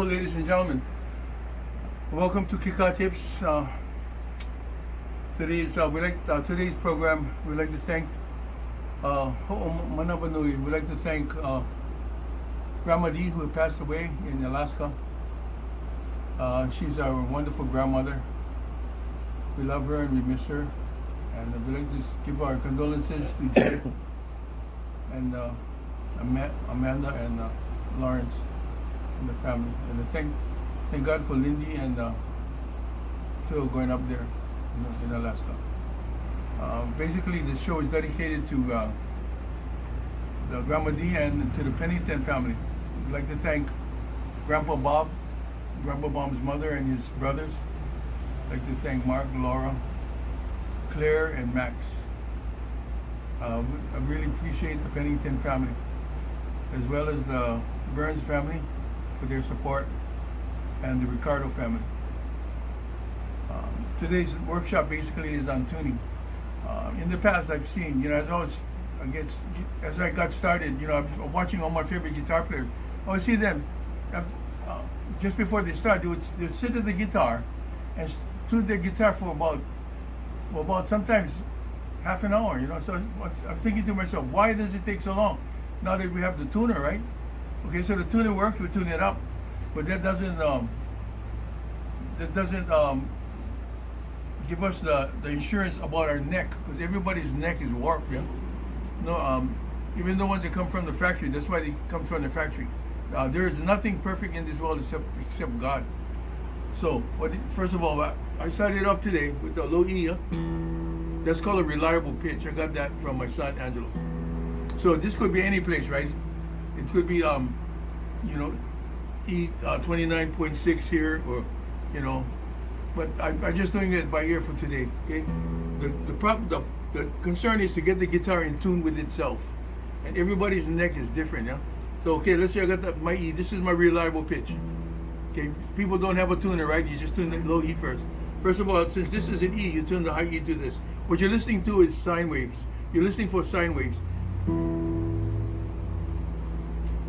Hello, ladies and gentlemen. Welcome to Kika Tips. Today's program. We'd like to thank Manabanui. We'd like to thank Grandma Dee, who passed away in Alaska. She's our wonderful grandmother. We love her and we miss her. And we'd like to give our condolences to Jay and Amanda and Lawrence and the family. And thank God for Lindy and Phil going up there in Alaska. Basically, this show is dedicated to the Grandma Dee and to the Pennington family. We'd like to thank Grandpa Bob's mother and his brothers. I'd like to thank Mark, Laura, Claire, and Max. I really appreciate the Pennington family, as well as the Burns family for their support, and the Ricardo family. Today's workshop basically is on tuning. In the past, I've seen, as I got started, I was watching all my favorite guitar players. I would see them, just before they start, they would sit at the guitar and tune their guitar for about sometimes half an hour, So I'm thinking to myself, why does it take so long? Now that we have the tuner, right? Okay, so the tuner works, we tune it up, but that doesn't give us the insurance about our neck, because everybody's neck is warped. Yeah? No, even the ones that come from the factory, that's why they come from the factory. There is nothing perfect in this world except God. So, first of all, I started off today with the low E. That's called a reliable pitch. I got that from my son Angelo. So this could be any place, right? It could be, E 29.6 here, or, but I'm just doing it by ear for today. Okay. The concern is to get the guitar in tune with itself, and everybody's neck is different. Yeah. So okay, let's say I got my E. This is my reliable pitch. Okay, people don't have a tuner, right? You just tune the low E first. First of all, since this is an E, you tune the high E to this. What you're listening to is sine waves. You're listening for sine waves.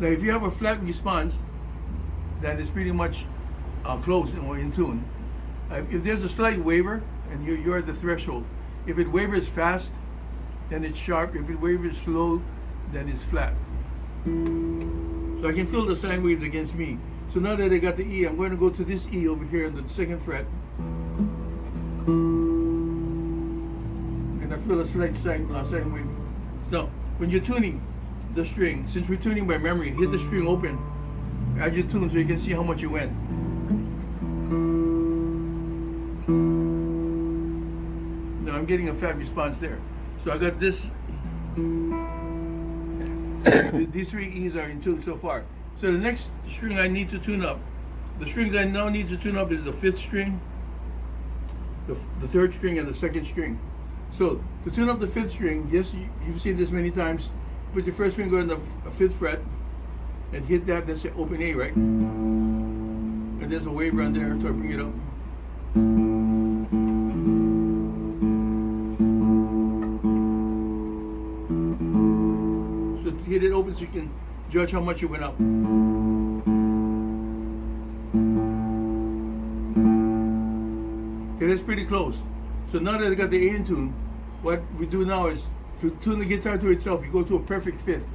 Now, if you have a flat response, then it's pretty much close or in tune. If there's a slight waver, and you're at the threshold. If it wavers fast, then it's sharp. If it wavers slow, then it's flat. So I can feel the sine waves against me. So now that I got the E, I'm going to go to this E over here on the second fret. And I feel a slight sine wave. Now, when you're tuning the string, since we're tuning by memory, hit the string open as you tune so you can see how much you went. Now I'm getting a flat response there. So I got this. These three E's are in tune so far. So the next string I need to tune up, the strings I now need to tune up is the fifth string, the third string, and the second string. So to tune up the fifth string, yes, you've seen this many times. Put your first finger on the fifth fret and hit that. That's an open A, right? And there's a wave right there, so I bring it up. So to hit it open so you can judge how much you went up. Okay, that's pretty close. So now that I got the A in tune, what we do now is to tune the guitar to itself, you go to a perfect fifth.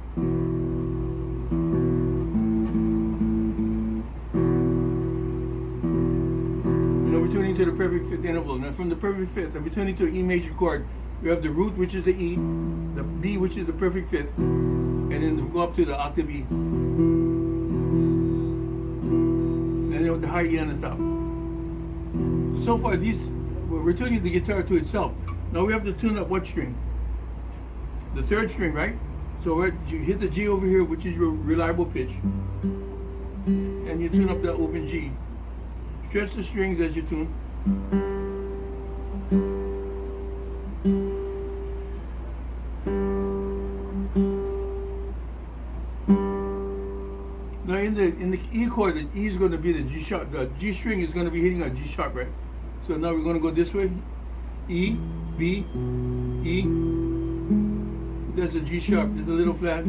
We're tuning to the perfect fifth interval. Now from the perfect fifth, we're tuning to an E major chord. We have the root, which is the E, the B, which is the perfect fifth, and then we go up to the octave E. And then with the high E on the top. So far, we're tuning the guitar to itself. Now we have to tune up what string? The third string, right? So you hit the G over here, which is your reliable pitch, and you tune up the open G. Stretch the strings as you tune. Now in the E chord, the E is going to be the G sharp. The G string is going to be hitting a G sharp, right? So now we're going to go this way. E, B, E. That's a G sharp. It's a little flat.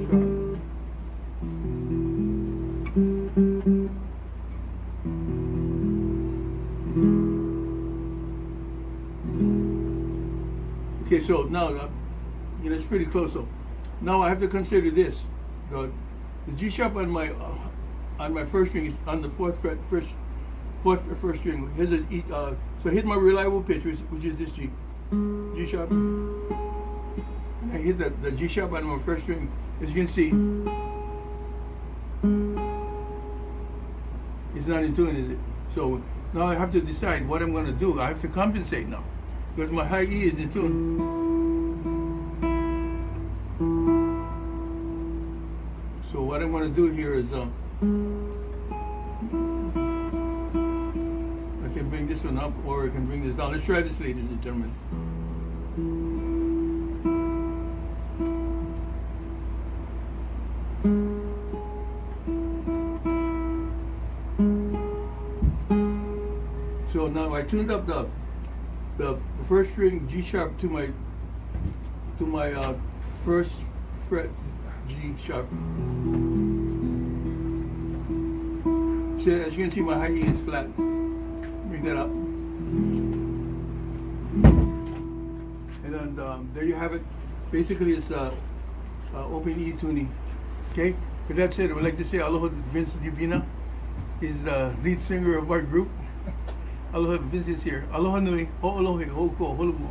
Sharp. Okay, so now, it's pretty close. So now I have to consider this. The G sharp on my first string is on the fourth first string. Here's a E. So hit my reliable pitch, which is this G sharp. And I hit the G sharp on my first string. As you can see, it's not in tune, is it? So now I have to decide what I'm going to do. I have to compensate now because my high E is in tune. So what I'm going to do here is I can bring this one up or I can bring this down. Let's try this, ladies and gentlemen. So now I tuned up the first string G sharp to my first fret G sharp. So as you can see, my high E is flat. Bring that up, and then there you have it. Basically, it's open E tuning. Okay. With that said, I would like to say aloha to Vince Divina. He's the lead singer of our group. Aloha, Vince is here. Aloha nui, ho'olohe, ho'oko, holumo.